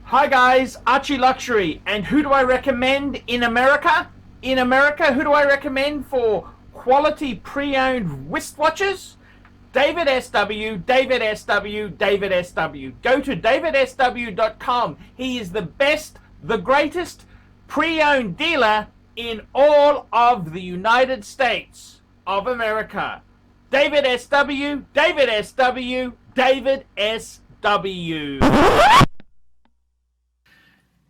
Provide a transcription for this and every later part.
Hi guys, ArchieLuxury, and who do I recommend in America? In America, who do I recommend for quality pre-owned wristwatches? David SW, David SW, David SW. Go to davidsw.com. He is the best, the greatest pre-owned dealer in all of the United States of America. David SW, David SW, David SW.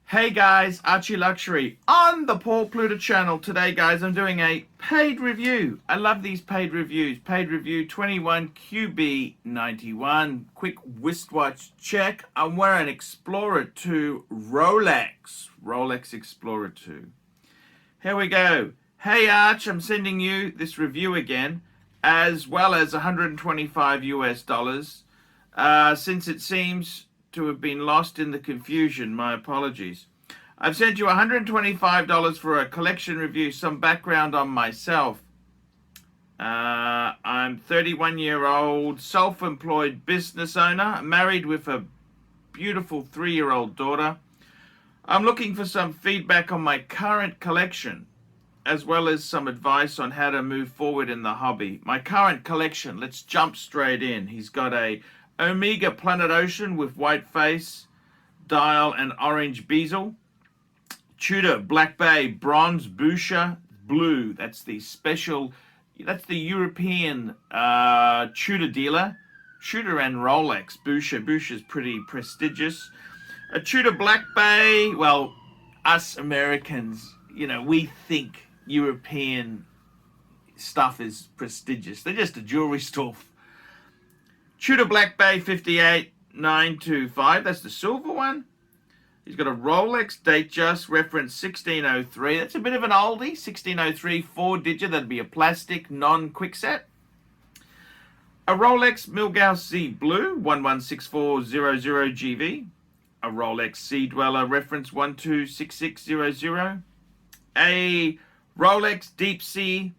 Hey guys, Archie Luxury on the Paul Pluta channel. Today guys, I'm doing a paid review. I love these paid reviews. Paid review 21QB91. Quick wristwatch check. I'm wearing Explorer 2 Rolex. Rolex Explorer 2. Here we go. Hey Arch, I'm sending you this review again, as well as 125 US dollars. Since it seems to have been lost in the confusion, my apologies. I've sent you $125 for a collection review, some background on myself. I'm 31-year-old self-employed business owner, married with a beautiful 3-year-old daughter. I'm looking for some feedback on my current collection, as well as some advice on how to move forward in the hobby. My current collection, let's jump straight in. He's got a Omega Planet Ocean with white face, dial and orange bezel. Tudor Black Bay Bronze Boucher Blue. That's the special, that's the European Tudor dealer. Tudor and Rolex. Boucher's pretty prestigious. A Tudor Black Bay, well, us Americans, you know, we think European stuff is prestigious. They're just a jewelry store. Tudor Black Bay 58925, that's the silver one. He's got a Rolex Datejust reference 1603. That's a bit of an oldie, 1603 4-digit. That'd be a plastic non-quickset. A Rolex Milgauss Sea Blue 116400GV. A Rolex Sea Dweller reference 126600. A Rolex Deep Sea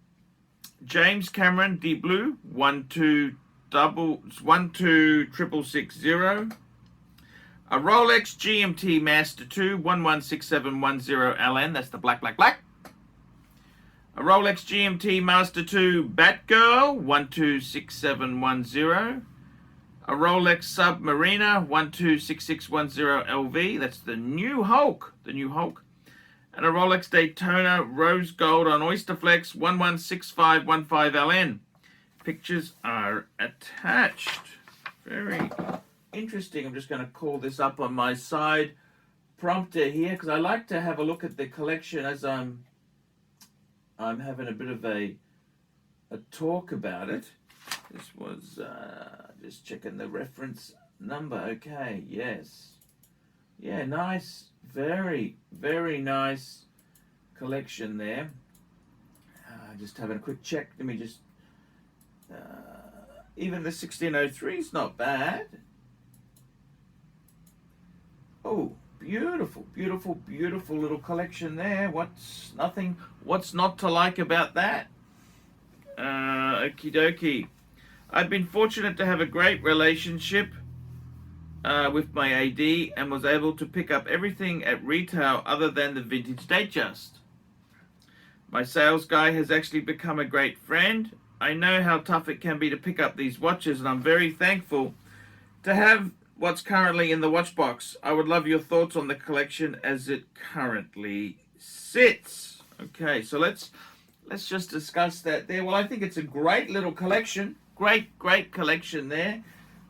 James Cameron Deep Blue 12660. A Rolex GMT Master 2 116710LN. That's the black. A Rolex GMT Master 2 Batgirl 126710. A Rolex Submariner 126610LV. That's the new Hulk. And a Rolex Daytona Rose Gold on Oysterflex 116515LN. Pictures are attached. Very interesting. I'm just going to call this up on my side prompter here, because I like to have a look at the collection as I'm having a bit of a talk about it. This was just checking the reference number. Okay, yes. Yeah, nice. Very, very nice collection there. Just having a quick check. Let me just... even the 1603 is not bad. Oh, beautiful little collection there. What's not to like about that? Okie dokie. I've been fortunate to have a great relationship with my AD and was able to pick up everything at retail other than the vintage Datejust. My sales guy has actually become a great friend. I know how tough it can be to pick up these watches, and I'm very thankful to have what's currently in the watch box. I would love your thoughts on the collection as it currently sits. Okay, so let's just discuss that there. Well, I think it's a great little collection. Great collection there.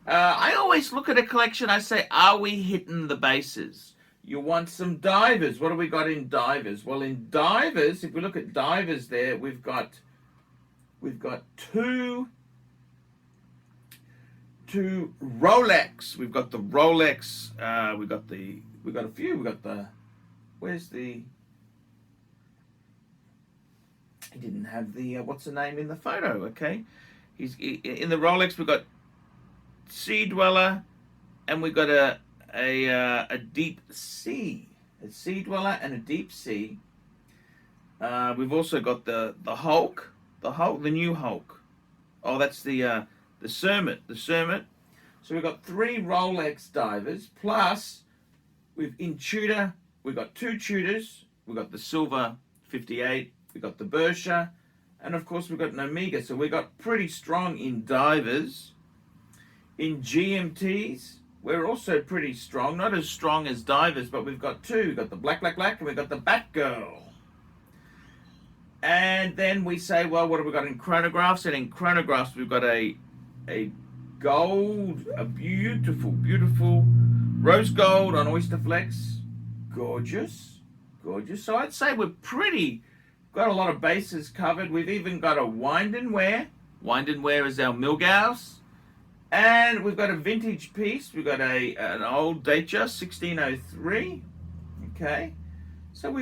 I always look at a collection, I say, are we hitting the bases? You want some divers. What do we got in divers? Well, in divers, if we look at divers there, we've got two Rolex. We've got the Rolex. We've got a few. We've got the, where's the, he didn't have the, what's the name in the photo, okay? In the Rolex, we've got Sea Dweller, and we've got a Deep Sea. A Sea Dweller and a Deep Sea. We've also got the Hulk. The new Hulk. Oh, that's the Cermet. So we've got 3 Rolex divers plus In Tudor, we've got two Tudors. We've got the silver 58, we've got the Bersha, and of course we've got an Omega. So we've got pretty strong in divers. In GMTs, we're also pretty strong. Not as strong as divers, but we've got two. We've got the black, and we've got the Batgirl. And then we say, well, what have we got in chronographs? And in chronographs, we've got a gold, a beautiful, beautiful rose gold on Oyster Flex. Gorgeous, gorgeous. So I'd say we're got a lot of bases covered. We've even got a wind and wear. Wind and wear is our Milgauss. And we've got a vintage piece. We've got an old Datejust 1603. Okay. So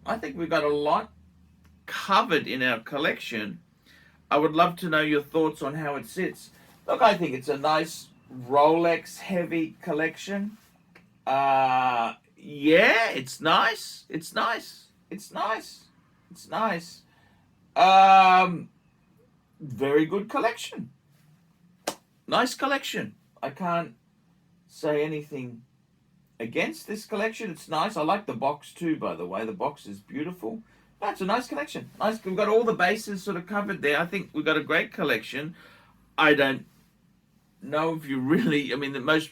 I think we've got a lot covered in our collection. I would love to know your thoughts on how it sits. Look, I think it's a nice Rolex heavy collection. Yeah, it's nice. It's nice. It's nice. It's nice. Very good collection. Nice collection. I can't say anything against this collection. It's nice. I like the box too, by the way. The box is beautiful. That's a nice collection. Nice. We've got all the bases sort of covered there. I think we've got a great collection. I don't know if you really, that most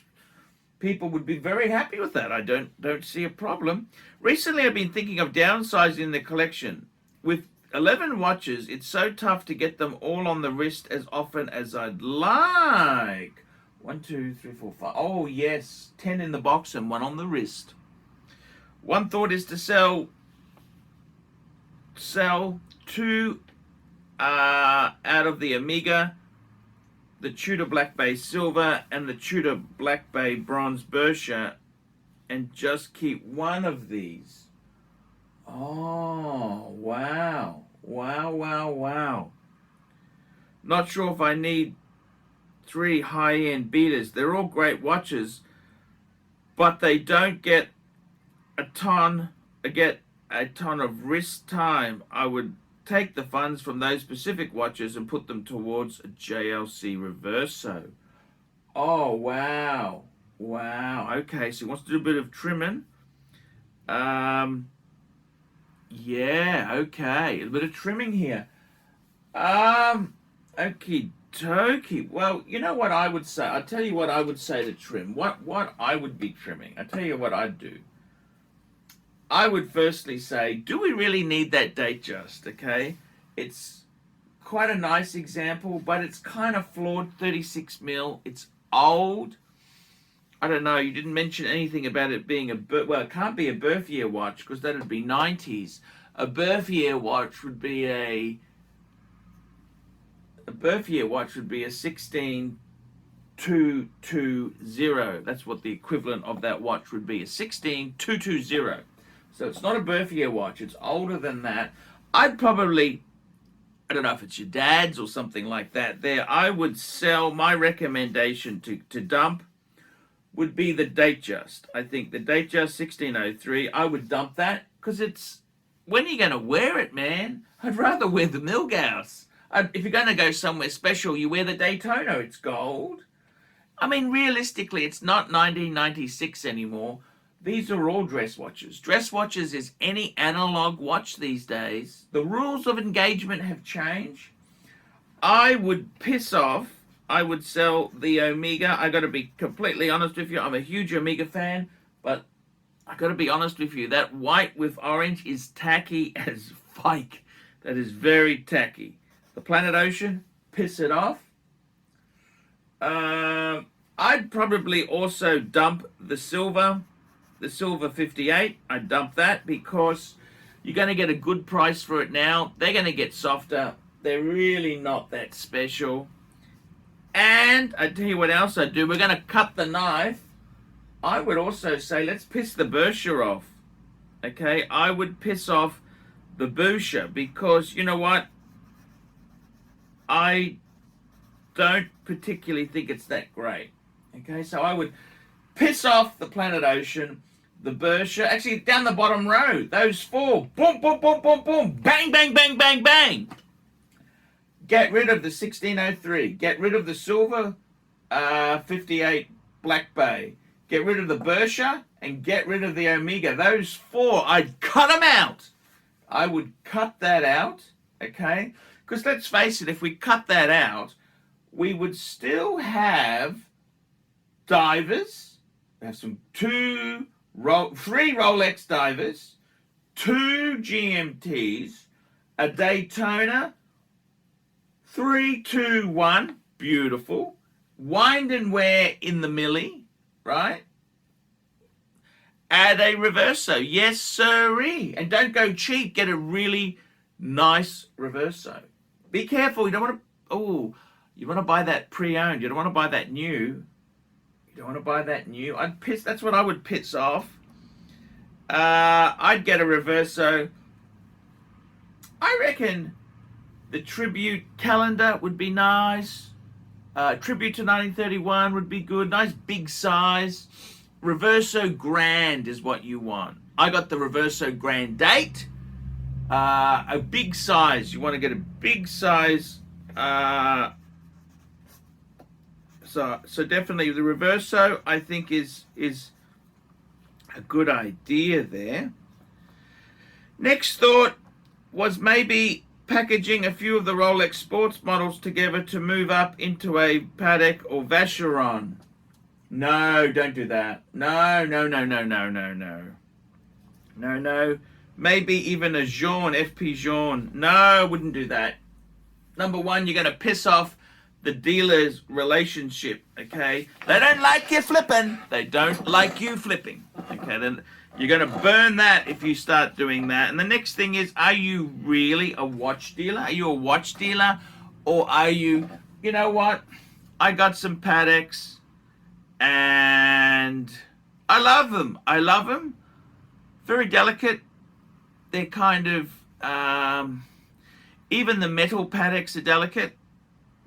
people would be very happy with that. I don't see a problem. Recently, I've been thinking of downsizing the collection. With 11 watches, it's so tough to get them all on the wrist as often as I'd like. 1, 2, 3, 4, 5. Oh, yes. 10 in the box and 1 on the wrist. One thought is to sell 2 out of the Omega, the Tudor Black Bay Silver, and the Tudor Black Bay Bronze Bersha, and just keep one of these. Oh, wow. Wow, wow, wow. Not sure if I need 3 high-end beaters. They're all great watches, but they don't get a ton of wrist time. I would take the funds from those specific watches and put them towards a JLC Reverso. Oh, wow. Wow. Okay, so he wants to do a bit of trimming. Yeah, okay. A bit of trimming here. Okie dokie. Well, you know what I would say? I'll tell you what I would say to trim. What I would be trimming. I'll tell you what I'd do. I would firstly say, do we really need that Datejust? Okay, it's quite a nice example, but it's kind of flawed. 36 mil. It's old. I don't know. You didn't mention anything about it being it can't be a birth year watch because that would be 90s. A birth year watch would be a 16220. That's what the equivalent of that watch would be. A 16220. So it's not a birth year watch. It's older than that. I'd probably, I don't know if it's your dad's or something like that there. I would sell, my recommendation to dump would be the Datejust. I think the Datejust 1603, I would dump that because it's, when are you going to wear it, man? I'd rather wear the Milgauss. If you're going to go somewhere special, you wear the Daytona. It's gold. Realistically, it's not 1996 anymore. These are all dress watches. Dress watches is any analog watch these days. The rules of engagement have changed. I would piss off. I would sell the Omega. I got to be completely honest with you. I'm a huge Omega fan, but I got to be honest with you. That white with orange is tacky as fike. That is very tacky. The Planet Ocean, piss it off. I'd probably also dump the silver 58. I'd dump that because you're going to get a good price for it now. They're going to get softer. They're really not that special. And I tell you what else I'd do. We're going to cut the knife. I would also say, let's piss the Bersha off. Okay, I would piss off the Bersha because, you know what? I don't particularly think it's that great. Okay, so I would piss off the Planet Ocean, the Bersha. Actually, down the bottom row, those 4. Boom, boom, boom, boom, boom. Bang, bang, bang, bang, bang. Get rid of the 1603. Get rid of the silver 58 Black Bay. Get rid of the Bersha and get rid of the Omega. Those four, I'd cut them out. I would cut that out, okay? Because let's face it, if we cut that out, we would still have divers. We have three Rolex divers, 2 GMTs, a Daytona, 321, beautiful. Wind and wear in the milli, right? Add a reverso, yes sirree. And don't go cheap, get a really nice reverso. Be careful, you don't want to, you want to buy that pre-owned, you don't want to buy that new. You don't want to buy that new. That's what I would piss off. I'd get a reverso. I reckon the tribute calendar would be nice. Tribute to 1931 would be good. Nice big size. Reverso Grand is what you want. I got the Reverso Grand Date. A big size. You want to get a big size. So definitely the Reverso, I think, is a good idea there. Next thought was maybe packaging a few of the Rolex sports models together to move up into a Patek or Vacheron. No, don't do that. No. Maybe even a Jean, FP Jean. No, I wouldn't do that. Number one, you're going to piss off the dealer's relationship, okay? They don't like you flipping. They don't like you flipping, okay? Then you're going to burn that if you start doing that. And the next thing is, are you really a watch dealer? Are you a watch dealer? Or are you, you know what? I got some Pateks and I love them. I love them. Very delicate. They're kind of, even the metal Pateks are delicate.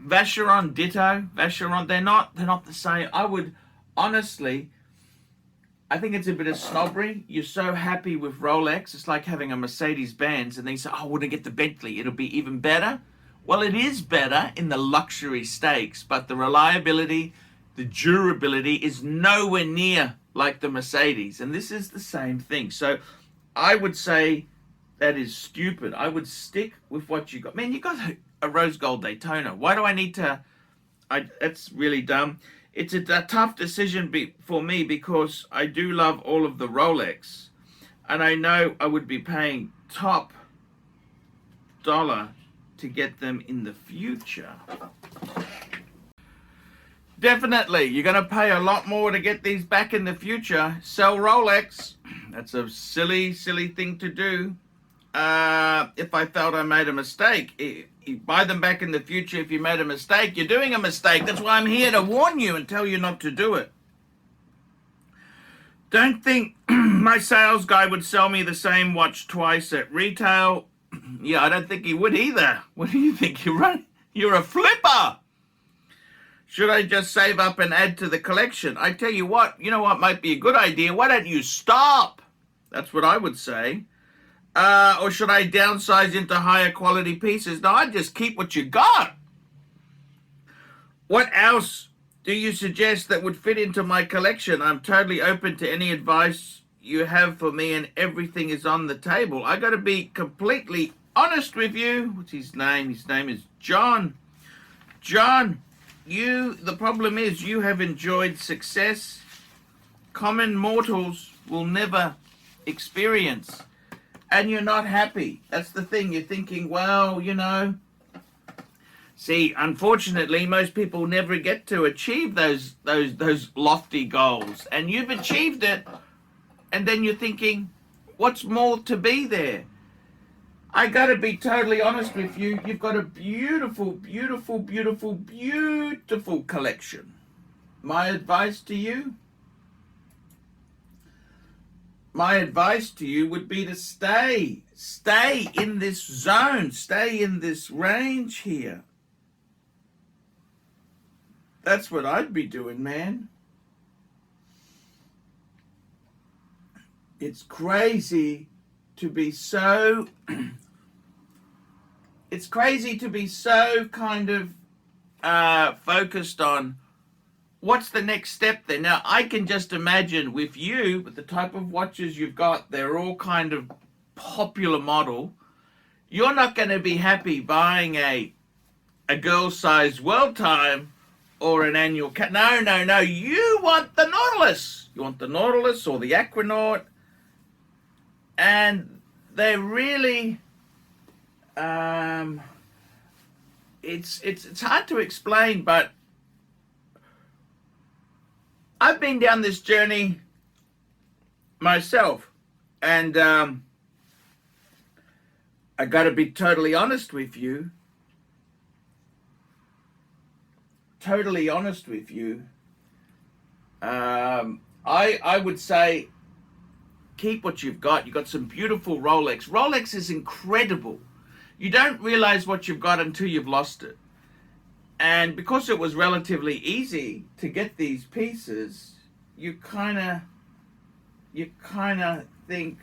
Vacheron ditto. Vacheron, they're not the same. I would honestly, I think it's a bit of snobbery. You're so happy with Rolex. It's like having a Mercedes-Benz and then you say, oh, I want to get the Bentley. It'll be even better. Well, it is better in the luxury stakes, but the reliability, the durability is nowhere near like the Mercedes. And this is the same thing. So I would say that is stupid. I would stick with what you got. Man, you got a rose gold Daytona. Why do I need to? That's really dumb. It's a tough decision for me because I do love all of the Rolex. And I know I would be paying top dollar to get them in the future. Definitely, you're going to pay a lot more to get these back in the future. Sell Rolex. That's a silly, silly thing to do. If I felt I made a mistake, you buy them back in the future. If you made a mistake, you're doing a mistake. That's why I'm here to warn you and tell you not to do it. Don't think my sales guy would sell me the same watch twice at retail. Yeah, I don't think he would either. What do you think? You're a flipper. Should I just save up and add to the collection? I tell you what, you know what might be a good idea? Why don't you stop? That's what I would say. Or should I downsize into higher quality pieces? No, I'd just keep what you got. What else do you suggest that would fit into my collection? I'm totally open to any advice you have for me and everything is on the table. I got to be completely honest with you. What's his name? His name is John. John, the problem is you have enjoyed success common mortals will never experience. And you're not happy. That's the thing. You're thinking, well, you know. See, unfortunately, most people never get to achieve those lofty goals. And you've achieved it. And then you're thinking, what's more to be there? I got to be totally honest with you. You've got a beautiful, beautiful, beautiful, beautiful collection. My advice to you? My advice to you would be to stay in this zone, stay in this range here. That's what I'd be doing, man. It's crazy to be so, kind of focused on what's the next step then? Now, I can just imagine with you, with the type of watches you've got, they're all kind of popular model. You're not going to be happy buying a girl size world time or an annual cat. No, no, no. You want the Nautilus. You want the Nautilus or the Aquanaut. And they're really, it's hard to explain, but I've been down this journey myself, and I got to be totally honest with you. I would say keep what you've got. You've got some beautiful Rolex. Rolex is incredible. You don't realize what you've got until you've lost it. And because it was relatively easy to get these pieces, you kind of think,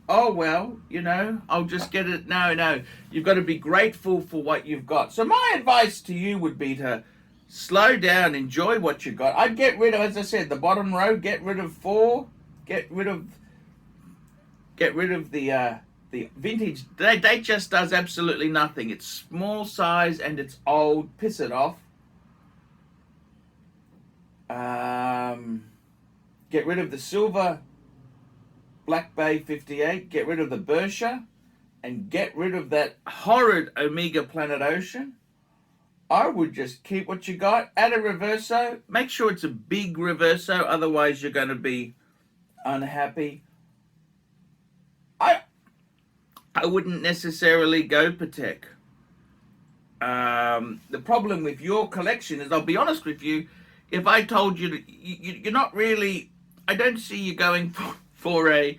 oh, well, you know, I'll just get it. No, you've got to be grateful for what you've got. So my advice to you would be to slow down, enjoy what you got. I'd get rid of, as I said, the bottom row, get rid of 4, get rid of the vintage. They just does absolutely nothing. It's small size and it's old. Piss it off. Get rid of the silver Black Bay 58. Get rid of the Bersha, and get rid of that horrid Omega Planet Ocean. I would just keep what you got. Add a reverso. Make sure it's a big reverso, otherwise you're going to be unhappy. I wouldn't necessarily go Patek. The problem with your collection is, I'll be honest with you, if I told you, you're not really, I don't see you going for a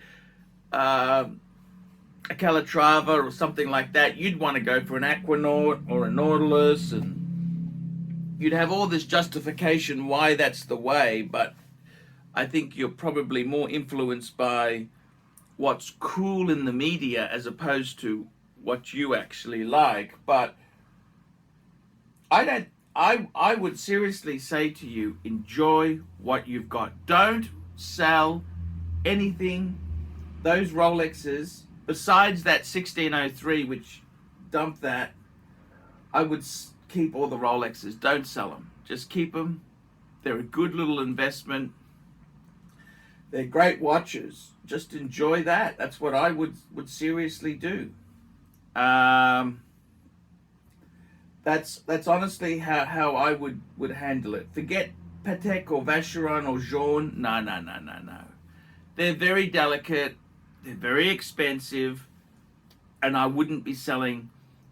Calatrava or something like that. You'd want to go for an Aquanaut or a Nautilus, and you'd have all this justification why that's the way, but I think you're probably more influenced by what's cool in the media as opposed to what you actually like. But I would seriously say to you, enjoy what you've got. Don't sell anything. Those Rolexes, besides that 1603, which dump that, I would keep all the Rolexes. Don't sell them. Just keep them. They're a good little investment. They're great watches. Just enjoy that. That's what I would seriously do. That's honestly how I would handle it. Forget Patek or Vacheron or Journe. No. They're very delicate. They're very expensive. And I wouldn't be selling.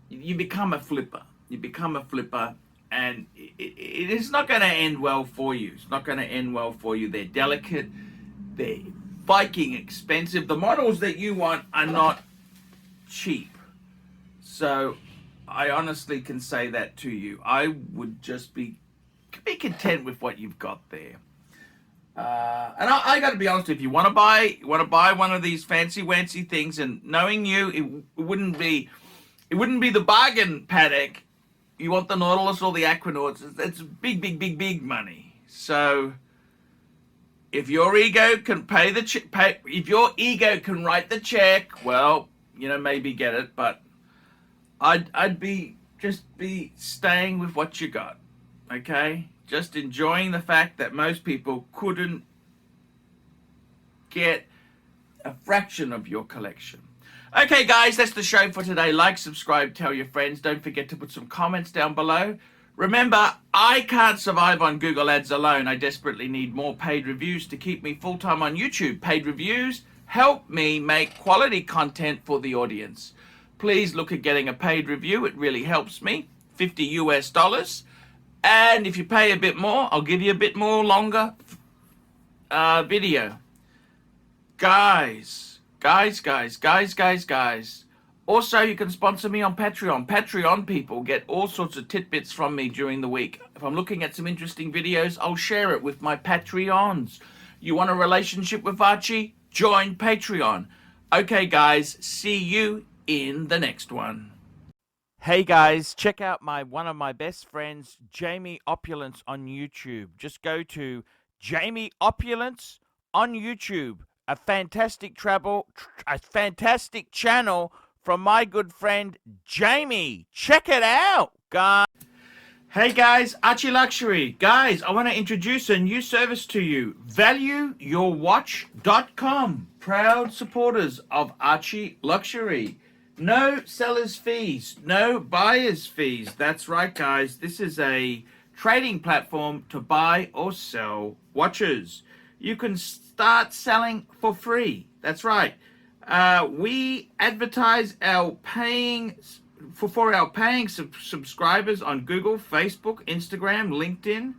You become a flipper. And it is not going to end well for you. It's not going to end well for you. They're delicate. They're Viking expensive. The models that you want are not cheap. So I honestly can say that to you. I would just be content with what you've got there. And I got to be honest, if you want to buy one of these fancy wancy things, and knowing you, it wouldn't be the bargain Patek. You want the Nautilus or the Aquanauts. It's big money. So if your ego can pay if your ego can write the check, well, you know, maybe get it. But I'd be staying with what you got, okay? Just enjoying the fact that most people couldn't get a fraction of your collection. Okay, guys, that's the show for today. Like, subscribe, tell your friends. Don't forget to put some comments down below. Remember, I can't survive on Google Ads alone. I desperately need more paid reviews to keep me full-time on YouTube. Paid reviews help me make quality content for the audience. Please look at getting a paid review. It really helps me. $50 US. And if you pay a bit more, I'll give you a bit more longer video. Guys. Also, you can sponsor me on Patreon. Patreon people get all sorts of tidbits from me during the week. If I'm looking at some interesting videos, I'll share it with my Patreons. You want a relationship with Archie? Join Patreon. Okay, guys, see you in the next one. Hey guys, check out one of my best friends, Jamie Opulence on YouTube. Just go to Jamie Opulence on YouTube. A fantastic channel from my good friend Jamie. Check it out, guys. Hey guys, ArchieLuxury. Guys, I want to introduce a new service to you. ValueYourWatch.com. Proud supporters of ArchieLuxury. No seller's fees, no buyer's fees. That's right, guys. This is a trading platform to buy or sell watches. You can start selling for free. That's right. We advertise our paying subscribers on Google, Facebook, Instagram, LinkedIn.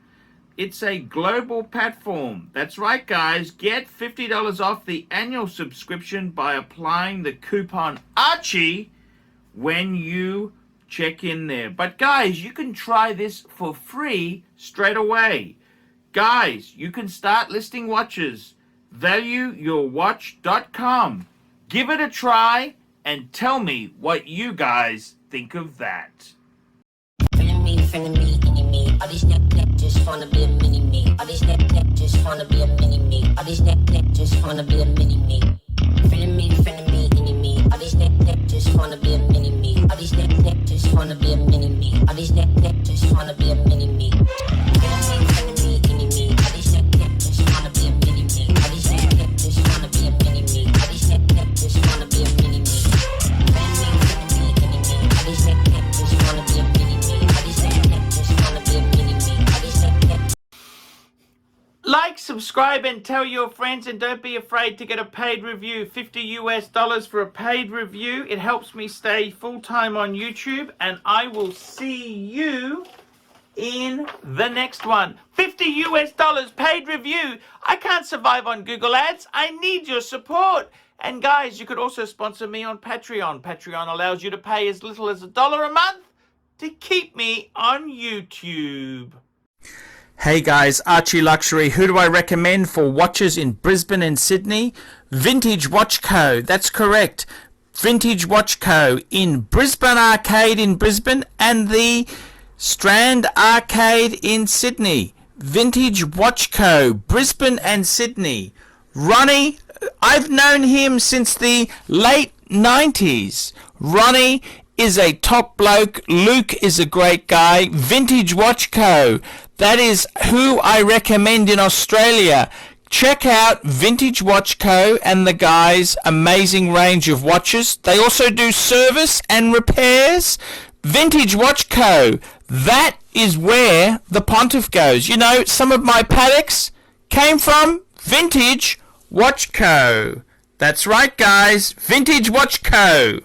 It's a global platform. That's right, guys. Get $50 off the annual subscription by applying the coupon Archie when you check in there. But guys, you can try this for free straight away. Guys, you can start listing watches. ValueYourWatch.com. Give it a try and tell me what you guys think of that. All these neck just wanna be a mini me. All these neck just wanna be a mini me. All these neck just wanna be a mini me. Feeling me, any me. All these neck just wanna be a mini me. All these neck just wanna be a mini me. All these neck just wanna be a mini me. Feeling me, any me. All these neck just wanna be a mini me. All these neck just wanna be a mini me. All these neck just wanna be a mini me. Feeling me, any me. All these neck just wanna be a mini me. All these neck just wanna be a mini me. All these neck. Like, subscribe, and tell your friends, and don't be afraid to get a paid review. $50 for a paid review. It helps me stay full-time on YouTube, and I will see you in the next one. $50 paid review. I can't survive on Google Ads. I need your support. And guys, you could also sponsor me on Patreon. Patreon allows you to pay as little as $1 a month to keep me on YouTube. Hey guys, ArchieLuxury. Who do I recommend for watches in Brisbane and Sydney? Vintage Watch Co. That's correct. Vintage Watch Co. in Brisbane Arcade in Brisbane and the Strand Arcade in Sydney. Vintage Watch Co. Brisbane and Sydney. Ronnie, I've known him since the late 90s. Ronnie is a top bloke. Luke is a great guy. Vintage Watch Co. That is who I recommend in Australia. Check out Vintage Watch Co. and the guys' amazing range of watches. They also do service and repairs. Vintage Watch Co. That is where the Pontiff goes. You know, some of my Pateks came from Vintage Watch Co. That's right, guys. Vintage Watch Co.